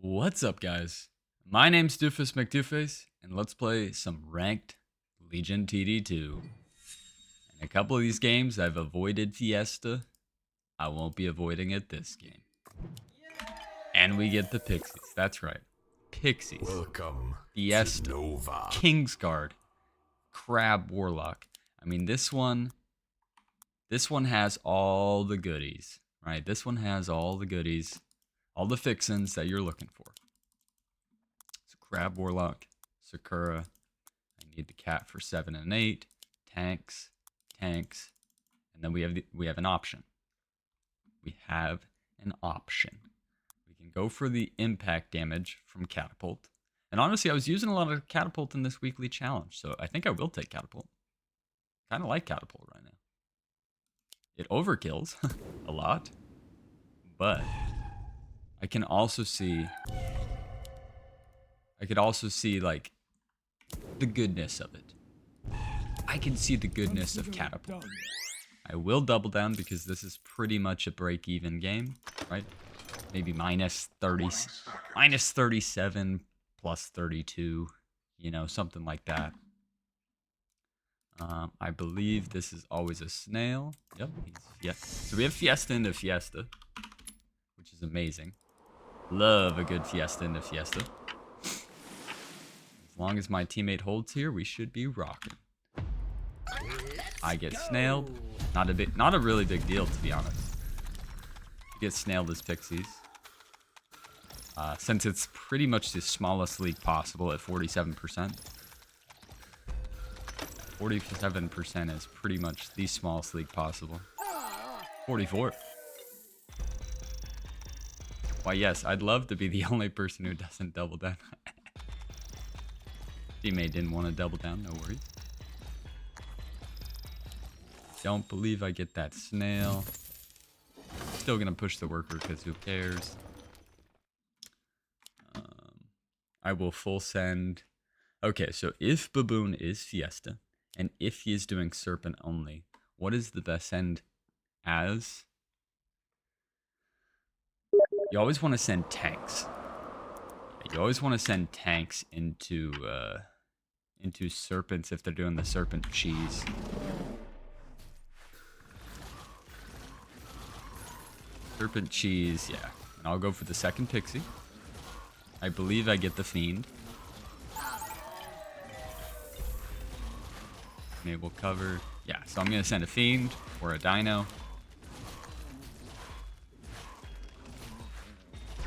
What's up, guys? My name's Doofus Mcdooface, and let's play some ranked Legion TD2. In a couple of these games, I've avoided Fiesta. I won't be avoiding it this game. And we get the Pixies. That's right. Pixies. Welcome Fiesta. to Nova. Kingsguard. Crab Warlock. I mean, this one has all the goodies, right? This one has all the goodies. All the fixins that you're looking for. So Crab Warlock, Sakura. I need the cat for 7 and 8. Tanks, and then we have an option. We have an option. We can go for the impact damage from Catapult. And honestly, I was using a lot of Catapult in this weekly challenge, so I think I will take Catapult. Kind of like Catapult right now. It overkills a lot, but I could also see like the goodness of it. I can see the goodness of Catapult. I will double down because this is pretty much a break-even game, right? Maybe minus 37 plus 32, you know, something like that. I believe this is always a snail. Yep, so we have Fiesta into Fiesta, which is amazing. Love a good Fiesta into Fiesta. As long as my teammate holds here, we should be rocking. I get snailed. Not a really big deal, to be honest. You get snailed as Pixies. Since it's pretty much the smallest league possible at 47%. 47% is pretty much the smallest league possible. 44. Why, yes, I'd love to be the only person who doesn't double down. Teammate didn't want to double down, no worries. Don't believe I get that snail. Still gonna push the worker because who cares? I will full send. Okay, so if Baboon is Fiesta, and if he is doing Serpent only, what is the best send as? You always want to send tanks. You always want to send tanks into serpents if they're doing the serpent cheese. Serpent cheese, yeah. And I'll go for the second Pixie. I believe I get the Fiend. Enable cover. Yeah, so I'm going to send a Fiend or a Dino.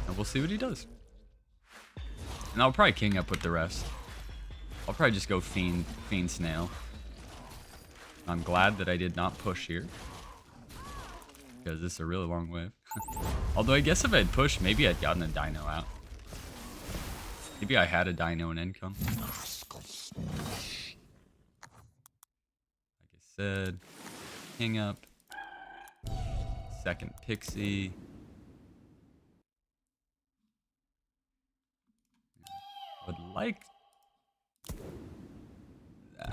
And we'll see what he does. And I'll probably king up with the rest. I'll probably just go Fiend Snail. I'm glad that I did not push here, because this is a really long wave. Although I guess if I had pushed, maybe I'd gotten a Dino out. Maybe I had a Dino in income. Like I said, king up. Second Pixie. Would like that.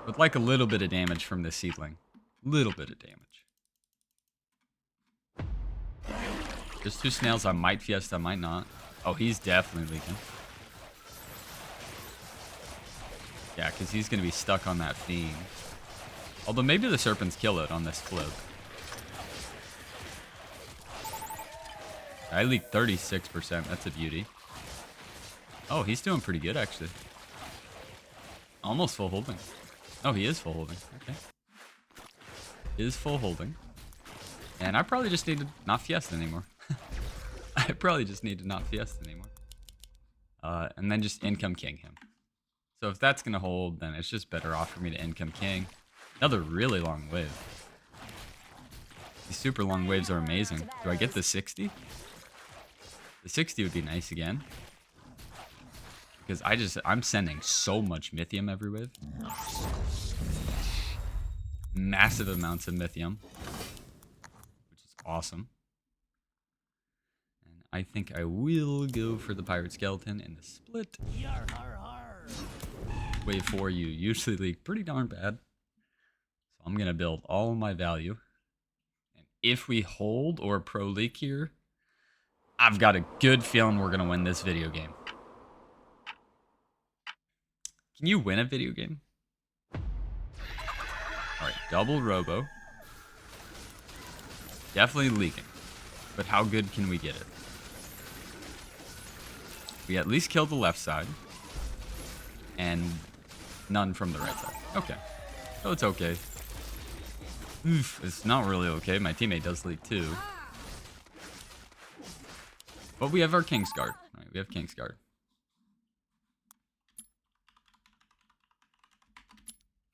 Would like a little bit of damage from this seedling. Little bit of damage. There's two snails. I might Fiesta, I might not. Oh, he's definitely leaking. Yeah, because he's going to be stuck on that Fiend. Although maybe the Serpents kill it on this flip. I leaked 36%. That's a beauty. Oh, he's doing pretty good, actually. Almost full holding. Oh, he is full holding. Okay. Is full holding. And I probably just need to not Fiesta anymore. I probably just need to not Fiesta anymore. And then just income king him. So if that's going to hold, then it's just better off for me to income king. Another really long wave. These super long waves are amazing. Do I get the 60? The 60 would be nice again. Because I'm sending so much Mythium every wave. Massive amounts of Mythium. Which is awesome. And I think I will go for the Pirate Skeleton in the split. Wave 4 you usually leak pretty darn bad. So I'm going to build all my value. And if we hold or pro leak here, I've got a good feeling we're going to win this video game. Can you win a video game? All right, double robo. Definitely leaking. But how good can we get it? We at least killed the left side. And none from the right side. Okay. So it's okay. Oof, it's not really okay. My teammate does leak too. But we have our King's Guard. All right, we have King's Guard.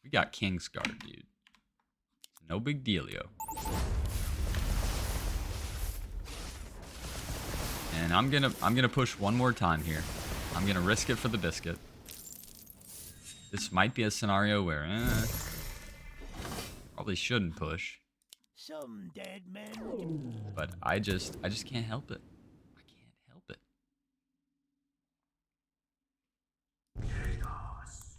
We got King's Guard, dude. No big dealio. And I'm gonna push one more time here. I'm gonna risk it for the biscuit. This might be a scenario where probably shouldn't push. Some dead men. But I just can't help it. I can't help it. Chaos.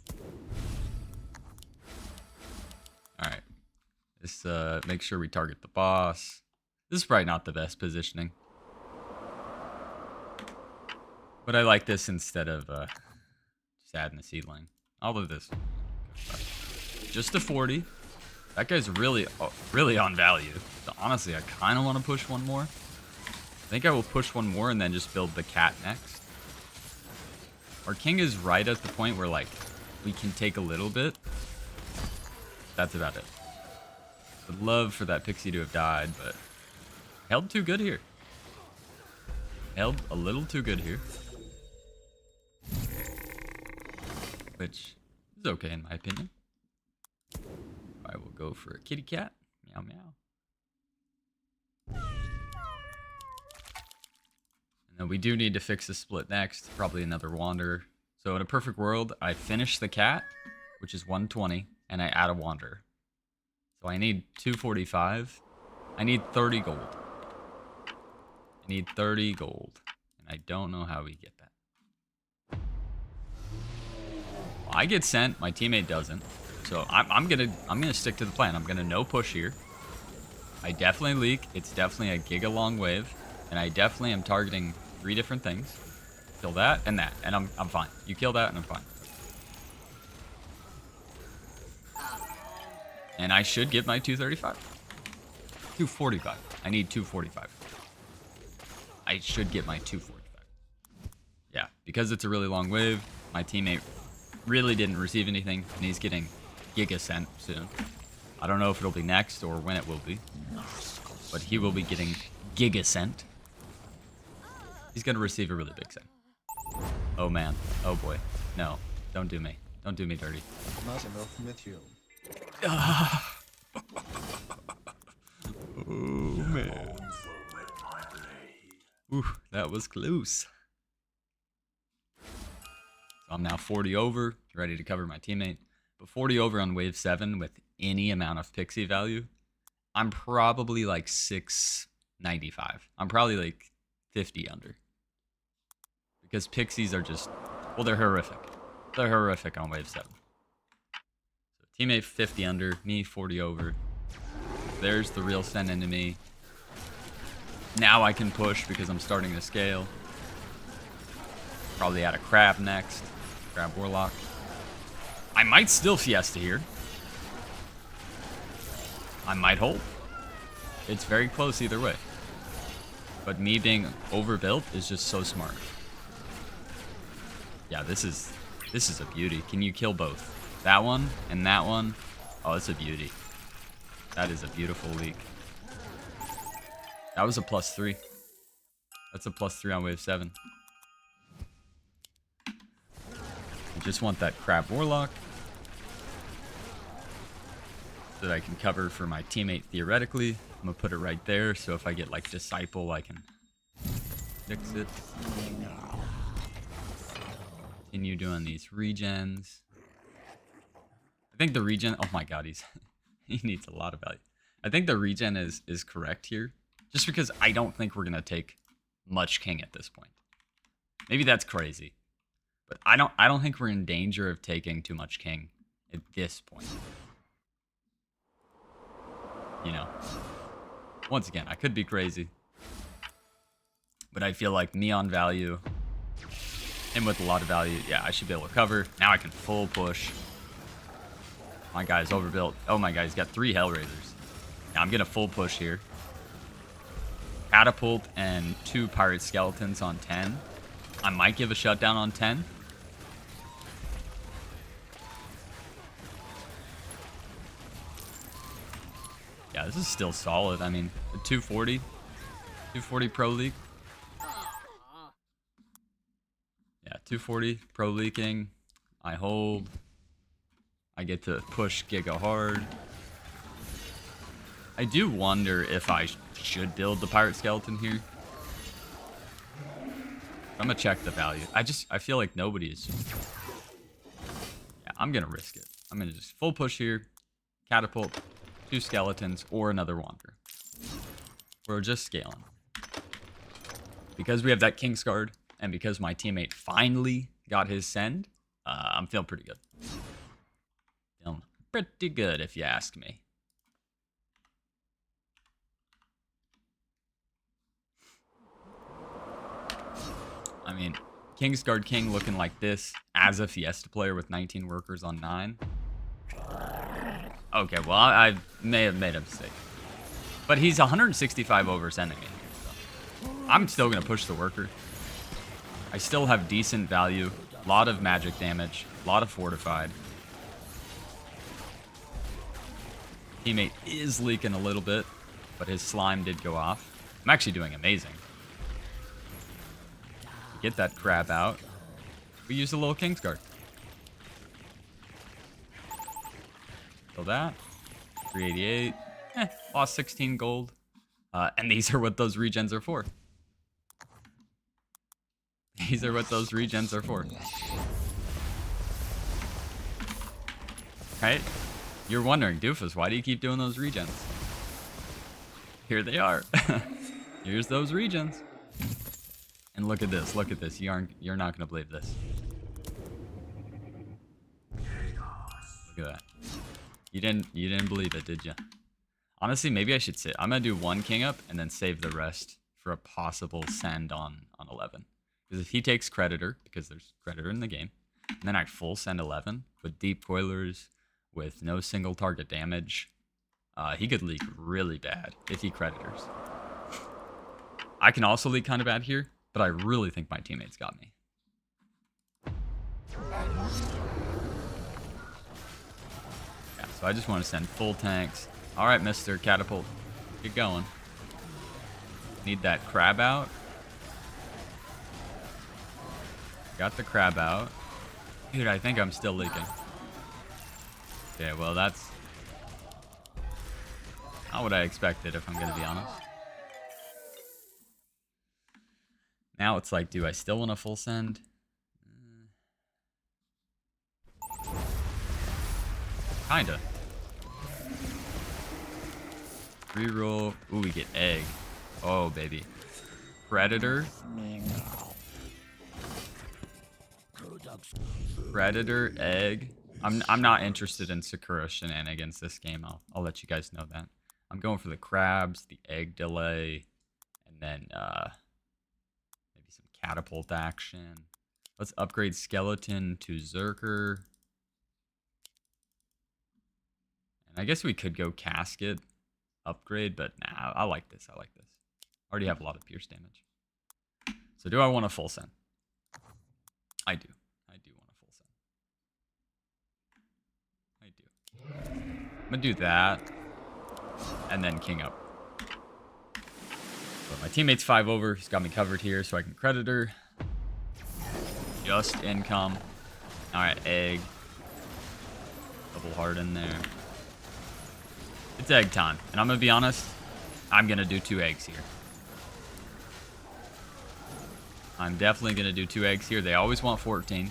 Alright. This make sure we target the boss. This is probably not the best positioning. But I like this instead of just adding a seedling. All of this. Just a 40. That guy's really on value. So honestly, I kind of want to push one more. I think I will push one more and then just build the cat next. Our king is right at the point where, like, we can take a little bit. That's about it. Would love for that pixie to have died, but held too good here. Held a little too good here. Which is okay in my opinion. I will go for a kitty cat. Meow meow. And then we do need to fix the split next. Probably another wanderer. So in a perfect world, I finish the cat, which is 120, and I add a wanderer. So I need 245. I need 30 gold. I need 30 gold. And I don't know how we get that. I get sent, my teammate doesn't. So I'm gonna stick to the plan. I'm gonna no push here. I definitely leak. It's definitely a giga long wave. And I definitely am targeting 3 different things. Kill that and that. And I'm fine. You kill that and I'm fine. And I should get my 235. 245. I need 245. I should get my 245. Yeah, because it's a really long wave, my teammate really didn't receive anything, and he's getting Giga Cent soon. I don't know if it'll be next or when it will be, but he will be getting Giga Cent. He's gonna receive a really big cent. Oh man, oh boy. No, don't do me. Don't do me dirty. Not enough material. Oh man. Ooh, that was close. So I'm now 40 over, ready to cover my teammate. But 40 over on wave 7 with any amount of pixie value, I'm probably like 695. I'm probably like 50 under. Because pixies are just, well, they're horrific. They're horrific on wave 7. So teammate 50 under, me 40 over. There's the real send into me. Now I can push because I'm starting to scale. Probably add a crab next. Crab warlock. I might still Fiesta here. I might hold. It's very close either way. But me being overbuilt is just so smart. Yeah, this is a beauty. Can you kill both? That one and that one? Oh, it's a beauty. That is a beautiful leak. That was a +3. That's a +3 on wave 7. I just want that crab warlock so that I can cover for my teammate theoretically. I'm gonna put it right there so if I get like disciple I can fix it. Continue doing these regens. I think the regen, oh my god, he needs a lot of value. I think the regen is correct here. Just because I don't think we're gonna take much king at this point. Maybe that's crazy. But I don't think we're in danger of taking too much king at this point. You know. Once again, I could be crazy. But I feel like me on value, him with a lot of value, yeah, I should be able to cover. Now I can full push. My guy's overbuilt. Oh my god, he's got 3 Hellraisers. Now I'm gonna full push here. Catapult and 2 Pirate Skeletons on 10. I might give a shutdown on 10. Yeah, this is still solid. I mean, the 240 Pro League. Yeah, 240 Pro Leaking. I hold. I get to push Giga hard. I do wonder if I should build the Pirate Skeleton here. I'm gonna check the value. I feel like nobody is. Yeah, I'm gonna risk it. I'm gonna just full push here. Catapult, 2 Skeletons, or another Wanderer. We're just scaling. Because we have that King's Guard, and because my teammate finally got his send, I'm feeling pretty good. Feeling pretty good, if you ask me. I mean, King's Guard King looking like this as a Fiesta player with 19 workers on 9. Okay, well, I may have made a mistake. But he's 165 over sending me here, so I'm still going to push the worker. I still have decent value. A lot of magic damage. A lot of fortified. Teammate is leaking a little bit, but his slime did go off. I'm actually doing amazing. Get that crab out. We use a little King's Guard. Kill that. 388. Lost 16 gold. And these are what those regens are for. These are what those regens are for. Right? You're wondering, Doofus, why do you keep doing those regens? Here they are. Here's those regens. And look at this. Look at this. You're not gonna believe this. Look at that. You didn't believe it, did you? Honestly, maybe I should sit. I'm gonna do 1 king up and then save the rest for a possible send on 11. Because if he takes creditor, because there's creditor in the game, and then I full send 11 with deep coilers, with no single target damage, he could leak really bad if he creditors. I can also leak kind of bad here, but I really think my teammates got me. Yeah, so I just want to send full tanks. All right, Mr. Catapult, get going. Need that crab out. Got the crab out. Dude, I think I'm still leaking. Okay, well, that's not what I expected, if I'm going to be honest. Now it's like, do I still want a full send? Kinda. Reroll. Ooh, we get egg. Oh, baby. Predator. Predator, egg. I'm not interested in Sakura shenanigans this game. I'll let you guys know that. I'm going for the crabs, the egg delay, and then maybe some catapult action. Let's upgrade skeleton to Zerker. And I guess we could go casket upgrade, but nah, I like this. I like this. Already have a lot of pierce damage. So do I want a full send? I do. I do want a full send. I do. I'm gonna do that. And then king up. So my teammate's 5 over. He's got me covered here, so I can creditor. Just income. Alright, egg. Double heart in there. It's egg time. And I'm gonna be honest, I'm gonna do 2 eggs here. I'm definitely gonna do 2 eggs here. They always want 14.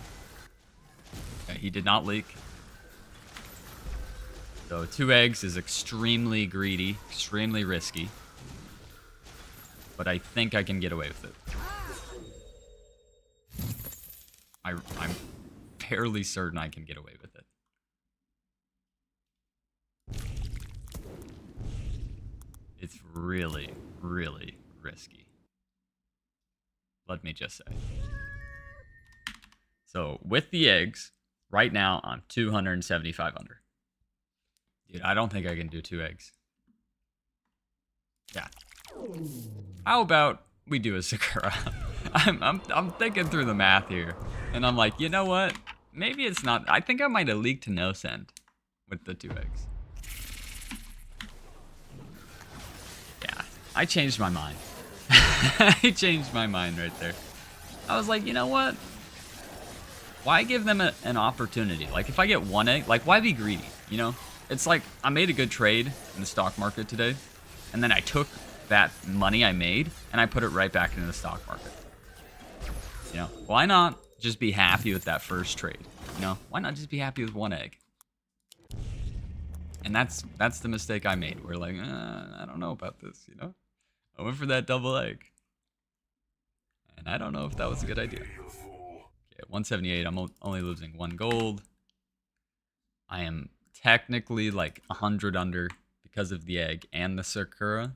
Okay, he did not leak. So 2 eggs is extremely greedy, extremely risky. But I think I can get away with it. I'm fairly certain I can get away with it. It's really, really risky. Let me just say. So with the eggs, right now I'm 275 under. Dude, I don't think I can do 2 eggs. Yeah. How about we do a Sakura? I'm thinking through the math here, and I'm like, you know what? Maybe it's not. I think I might have leaked to no send with the 2 eggs. Yeah, I changed my mind. I changed my mind right there. I was like, you know what? Why give them an opportunity? Like, if I get 1 egg, like, why be greedy? You know? It's like, I made a good trade in the stock market today, and then I took that money I made, and I put it right back into the stock market. You know? Why not just be happy with that first trade? You know? Why not just be happy with 1 egg? And that's the mistake I made. We're like, I don't know about this, you know? I went for that double egg. And I don't know if that was a good idea. Okay, 178, I'm only losing 1 gold. I am technically like 100 under because of the egg and the Sakura.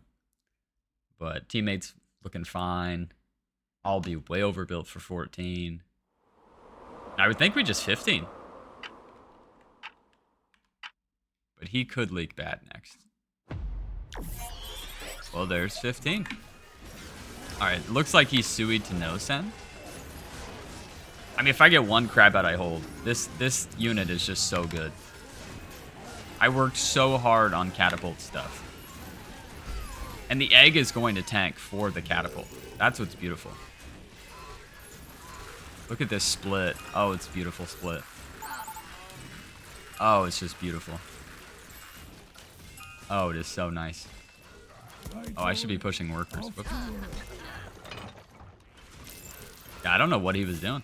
But teammates looking fine. I'll be way overbuilt for 14. I would think we just 15. But he could leak bad next. Well, there's 15. Alright, looks like he's suied to no send. I mean, if I get 1 crab out, I hold. This unit is just so good. I worked so hard on catapult stuff. And the egg is going to tank for the catapult. That's what's beautiful. Look at this split. Oh, it's a beautiful split. Oh, it's just beautiful. Oh, it is so nice. Oh, I should be pushing workers. Whoops. Yeah, I don't know what he was doing.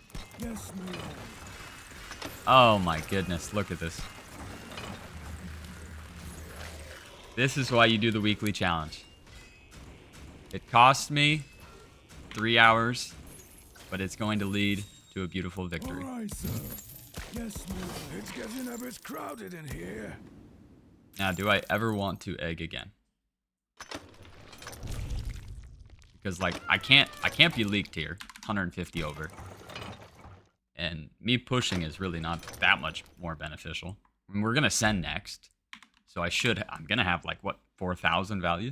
Oh my goodness, look at this. This is why you do the weekly challenge. It cost me 3 hours, but it's going to lead to a beautiful victory. All right, sir. Yes, ma'am. It's getting a bit crowded in here. Now, do I ever want to egg again? Because like I can't be leaked here. 150 over. And me pushing is really not that much more beneficial. I mean, we're gonna send next. So I'm gonna have like what, 4,000 value?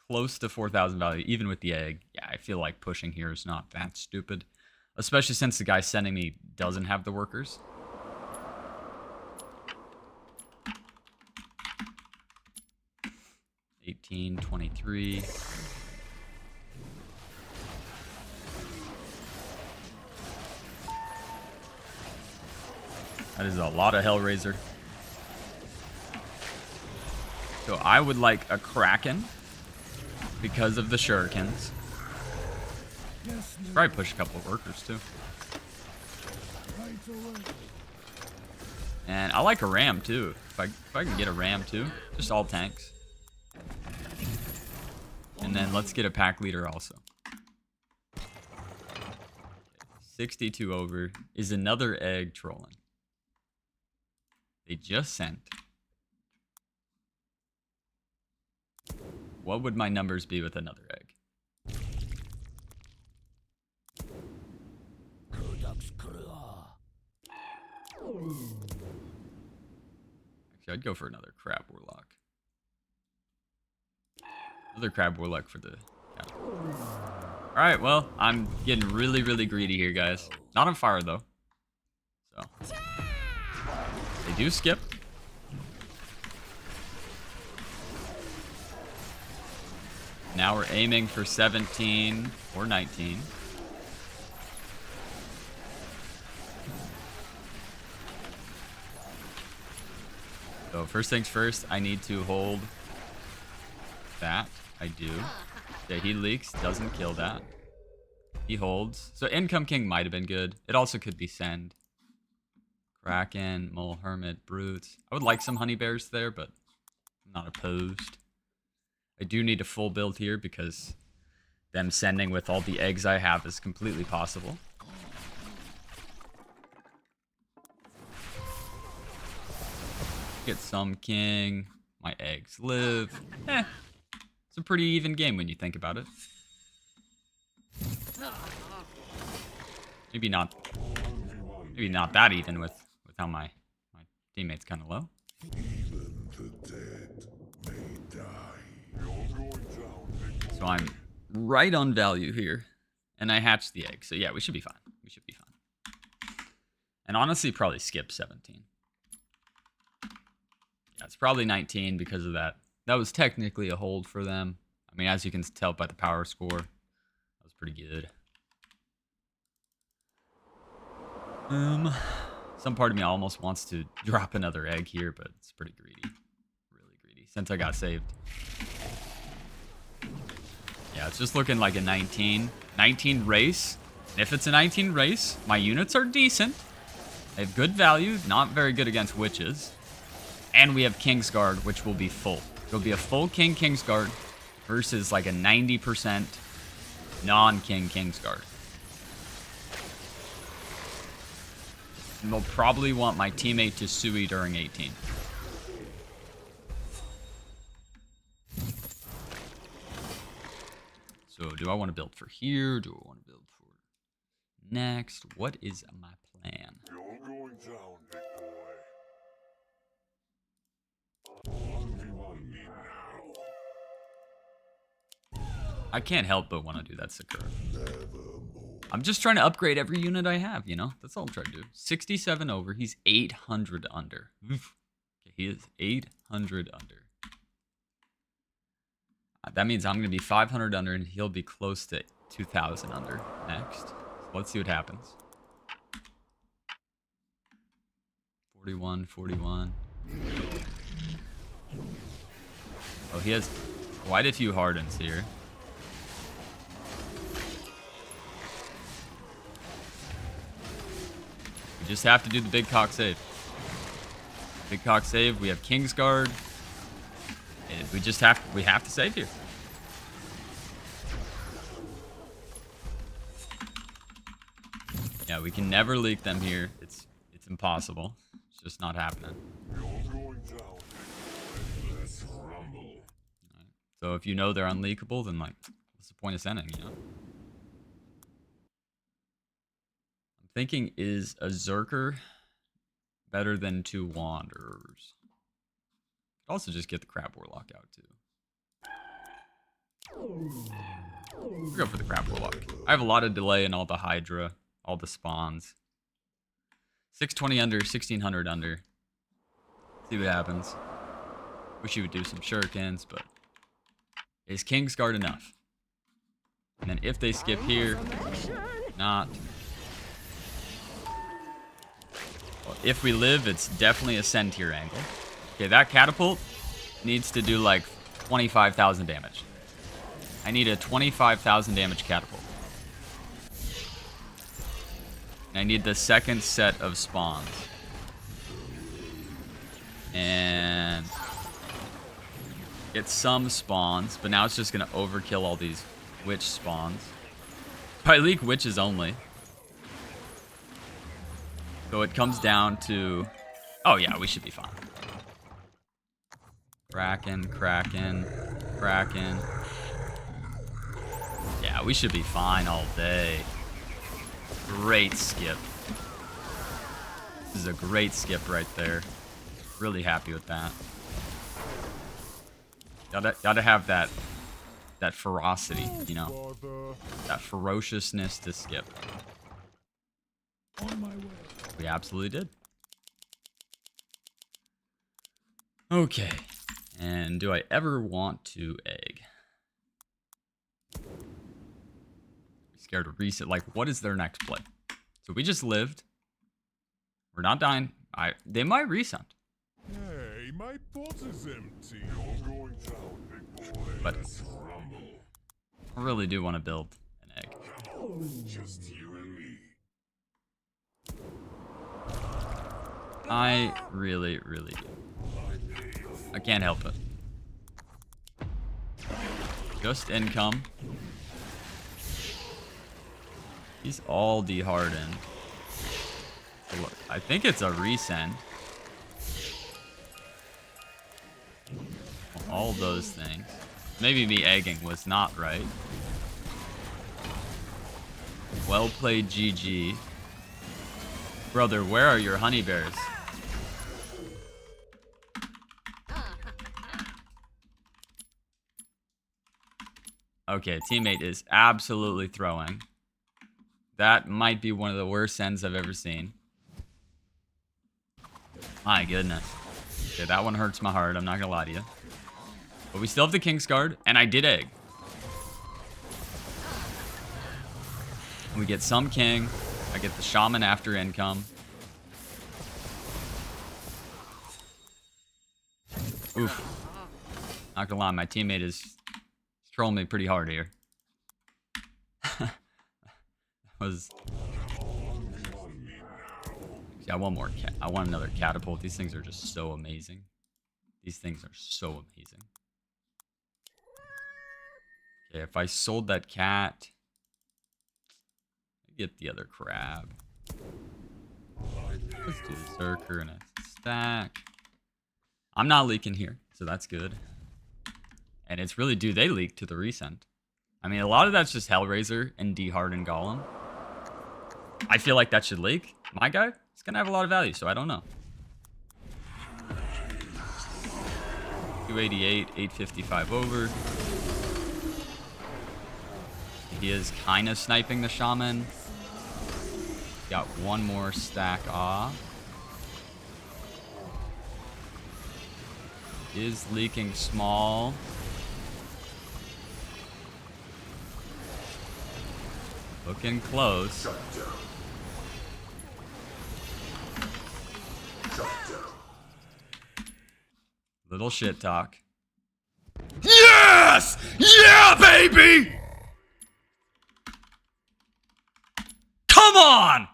Close to 4,000 value, even with the egg. Yeah, I feel like pushing here is not that stupid. Especially since the guy sending me doesn't have the workers. $18, $23. That is a lot of Hellraiser. So I would like a Kraken because of the shurikens. Probably push a couple of workers too. And I like a ram too. If I can get a ram too, just all tanks. And then let's get a pack leader also. 62 over. Is another egg trolling? They just sent. What would my numbers be with another egg? Actually, I'd go for another crab warlock. Another crab warlock for the catapult. Alright, well, I'm getting really, really greedy here, guys. Not on fire, though. So. They do skip. Now we're aiming for 17 or 19. So first things first, I need to hold that. I do. Yeah, he leaks, doesn't kill that. He holds. So Income King might have been good. It also could be Send. Kraken, Mole Hermit, Brutes. I would like some Honey Bears there, but I'm not opposed. I do need a full build here because them sending with all the eggs I have is completely possible. Get some king. My eggs live. It's a pretty even game when you think about it. Maybe not that even with how my teammate's kind of low. Even the dead may die. You're going down. So I'm right on value here. And I hatched the egg. So yeah, we should be fine. We should be fine. And honestly, probably skip 17. Yeah, it's probably 19 because of that. That was technically a hold for them. I mean, as you can tell by the power score, that was pretty good. Some part of me almost wants to drop another egg here, but it's pretty greedy. Really greedy. Since I got saved. Yeah, it's just looking like a 19 race. And if it's a 19 race, my units are decent. They have good value, not very good against witches. And we have Kingsguard, which will be full. It'll be a full Kingsguard versus like a 90% non-King Kingsguard. And they'll probably want my teammate to Sui during 18. So do I want to build for here? Do I want to build for next? What is my plan? You're going down, big boy. I can't help but want to do that Sakura. I'm just trying to upgrade every unit I have, you know? That's all I'm trying to do. 67 over. He's 800 under. Okay, he is 800 under. That means I'm going to be 500 under, and he'll be close to 2,000 under next. So let's see what happens. 41, 41. Oh, he has quite a few hardens here. We just have to do the big cock save. Big cock save. We have Kingsguard. And we have to save here. Yeah, we can never leak them here. It's impossible. It's just not happening. Right. So if you know they're unleakable, then like, what's the point of sending, you know? I'm thinking, is a Zerker better than 2 Wanderers? Also just get the Crab Warlock out too. We'll go for the Crab Warlock. I have a lot of delay in all the Hydra, all the spawns. 620 under, 1600 under. See what happens. Wish you would do some shurikens, but is Kingsguard enough? And then if they skip here, not. Well, if we live, it's definitely a Send tier angle. Okay, that Catapult needs to do like 25,000 damage. I need a 25,000 damage Catapult. And I need the second set of spawns. And get some spawns, but now it's just going to overkill all these witch spawns. I leak witches only. So it comes down to... Oh yeah, we should be fine. Kraken, Kraken, Kraken. Yeah, we should be fine all day. Great skip. This is a great skip right there. Really happy with that. Gotta have that ferocity, you know? That ferociousness to skip. On my way. We absolutely did. Okay. And do I ever want to egg? Scared to reset. Like, what is their next play? So we just lived. We're not dying. They might reset. Hey, my pot is empty. You're going down, big boy. But I really do want to build an egg. Just you and me. I really, really do. I can't help it. Just income. He's all dehardened. So look, I think it's a resend. All those things. Maybe me egging was not right. Well played, GG. Brother, where are your honey bears? Okay, teammate is absolutely throwing. That might be one of the worst ends I've ever seen. My goodness. Okay, that one hurts my heart. I'm not gonna lie to you. But we still have the King's Guard, and I did egg. We get some King. I get the Shaman after income. Oof. Not gonna lie, my teammate is trolling me pretty hard here. Yeah, I want more I want another catapult. These things are just so amazing. These things are so amazing. Okay, if I sold that cat, I'd get the other crab. Let's do the Zerker and a stack. I'm not leaking here, so that's good. And it's really, do they leak to the recent? I mean, a lot of that's just Hellraiser and D-Hardened Golem. I feel like that should leak. My guy is going to have a lot of value, so I don't know. 288, 855 over. He is kind of sniping the Shaman. Got one more stack off. Is leaking small. Looking close. Little shit talk. Yes! Yeah, baby! Come on!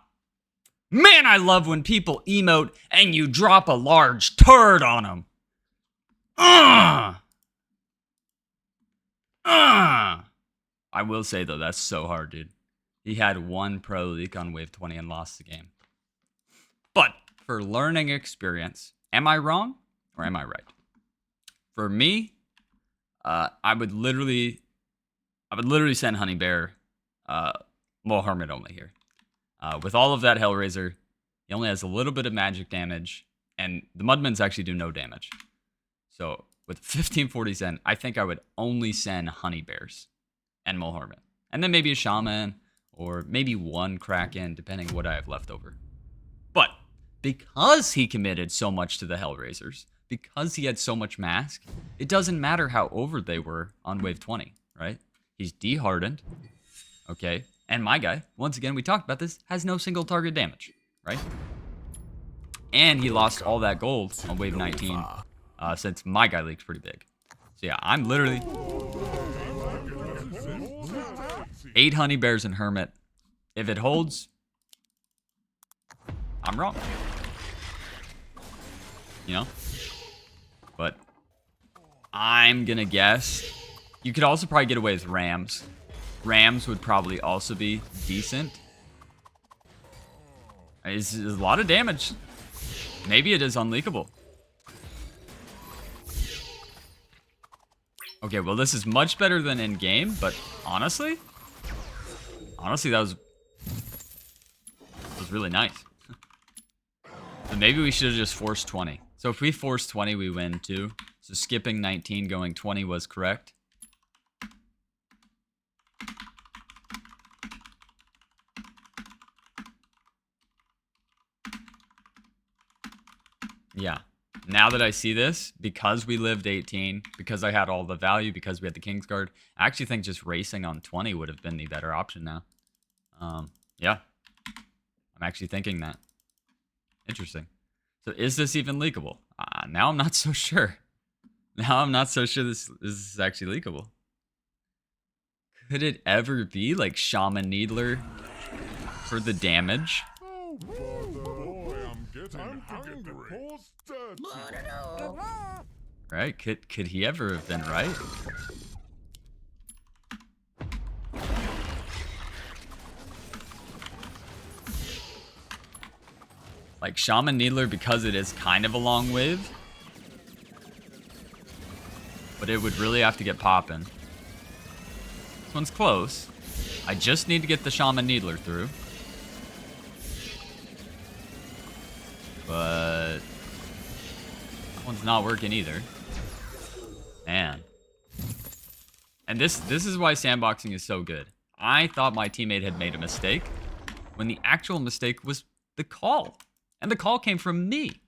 Man, I love when people emote and you drop a large turd on them. I will say, though, that's so hard, dude. He had one pro leak on wave 20 and lost the game. But for learning experience, am I wrong or am I right? For me, I would literally send Honey Bear, well, Hermit only here. With all of that Hellraiser, he only has a little bit of magic damage, and the Mudmans actually do no damage. So with 1540 Zen, I think I would only send Honey Bears and Mulhermit. And then maybe a Shaman, or maybe one Kraken, depending what I have left over. But because he committed so much to the Hellraisers, because he had so much mask, it doesn't matter how over they were on wave 20, right? He's de-hardened, okay? And my guy, once again, we talked about this, has no single target damage, right? And he lost all that gold on wave 19, since my guy leaked pretty big. So yeah, I'm literally 8 Honey Bears and Hermit. If it holds, I'm wrong. You know? But I'm gonna guess you could also probably get away with Rams. Rams would probably also be decent. It's a lot of damage. Maybe it is unleakable. Okay, well, this is much better than in game, but honestly, that was really nice. So maybe we should have just forced 20. So if we force 20, we win too. So skipping 19, going 20 was correct. Yeah. Now that I see this, because we lived 18, because I had all the value, because we had the King's Guard, I actually think just racing on 20 would have been the better option now. Yeah. I'm actually thinking that. Interesting. So is this even leakable? Now I'm not so sure. Now I'm not so sure this is actually leakable. Could it ever be like Shaman Needler for the damage? Oh, boy, I'm getting hungry. Right? Could he ever have been right? Like Shaman Needler, because it is kind of a long wave, but it would really have to get popping. This one's close. I just need to get the Shaman Needler through. But that one's not working either. Man. And this is why sandboxing is so good. I thought my teammate had made a mistake when the actual mistake was the call. And the call came from me.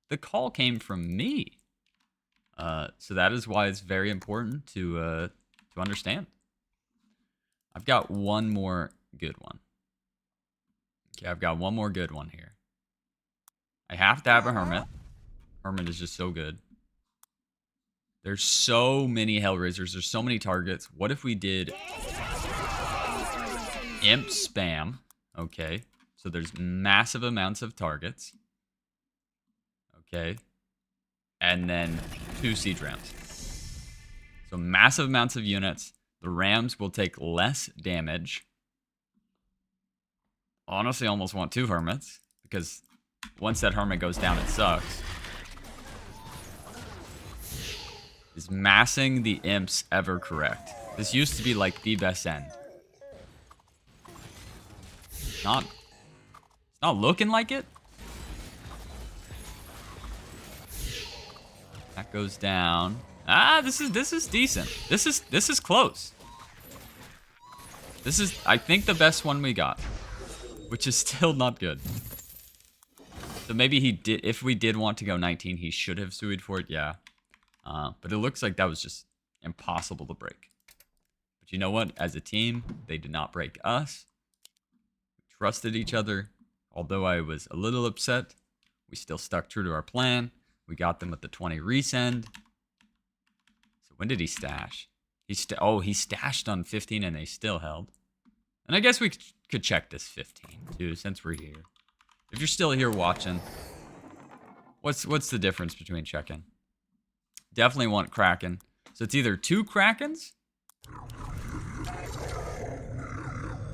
The call came from me. So that is why it's very important to understand. I've got one more good one. Okay, I've got one more good one here. I have to have a Hermit. Hermit is just so good. There's so many Hellraisers. There's so many targets. What if we did Imp spam? Okay. So there's massive amounts of targets. Okay. And then 2 siege rams. So massive amounts of units. The rams will take less damage. Honestly, I almost want 2 hermits. Because once that hermit goes down, it sucks. Is massing the imps ever correct? This used to be like the best end. It's not looking like it. That goes down. Ah, this is decent. This is close. This is, I think, the best one we got, which is still not good. So maybe he did. If we did want to go 19, he should have suied for it. Yeah. But it looks like that was just impossible to break. But you know what? As a team, they did not break us. We trusted each other. Although I was a little upset, we still stuck true to our plan. We got them with the 20 resend. So when did he stash? He stashed on 15 and they still held. And I guess we could check this 15 too, since we're here. If you're still here watching, what's the difference between checking? Definitely want Kraken. So it's either 2 Krakens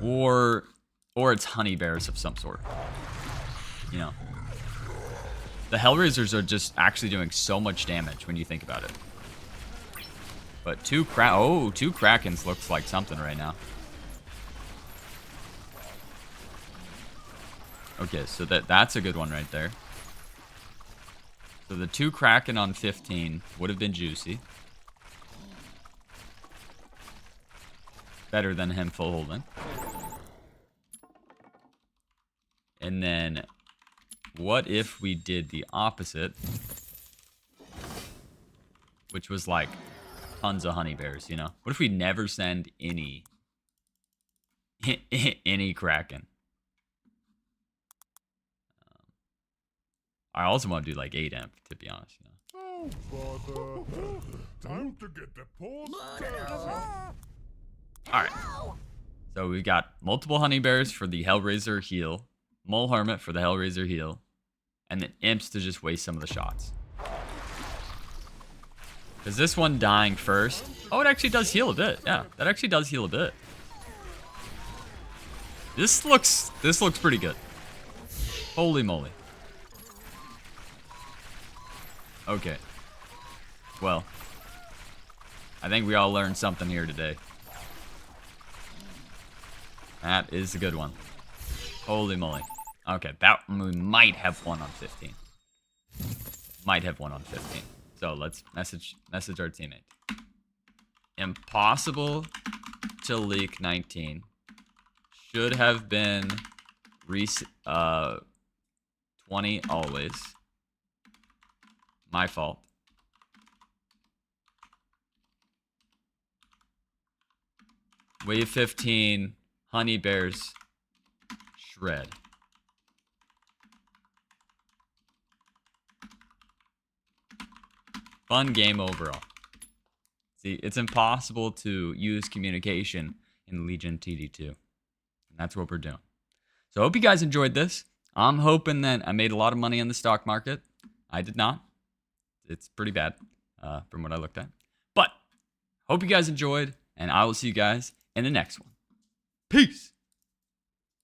or it's honey bears of some sort. You know. The Hellraisers are just actually doing so much damage when you think about it. But 2 Krakens looks like something right now. Okay, so that's a good one right there. So the 2 Kraken on 15 would have been juicy. Better than him full holding. And then, what if we did the opposite? Which was like tons of honey bears, you know? What if we never send any Kraken? I also want to do like 8 imp, to be honest. You know? Oh, bother. Time to get the post. Alright. So we've got multiple honey bears for the Hellraiser heal. Mole Hermit for the Hellraiser heal. And then imps to just waste some of the shots. Because this one dying first. Oh, it actually does heal a bit. Yeah, that actually does heal a bit. This looks pretty good. Holy moly. Okay. Well, I think we all learned something here today. That is a good one. Holy moly. Okay, that we might have one on 15. Might have one on 15. So let's message our teammate. Impossible to leak 19. Should have been 20 always. My fault. Wave 15, honey bears, shred. Fun game overall. See, it's impossible to use communication in Legion TD2. And that's what we're doing. So I hope you guys enjoyed this. I'm hoping that I made a lot of money in the stock market. I did not. It's pretty bad from what I looked at. But hope you guys enjoyed, and I will see you guys in the next one. Peace.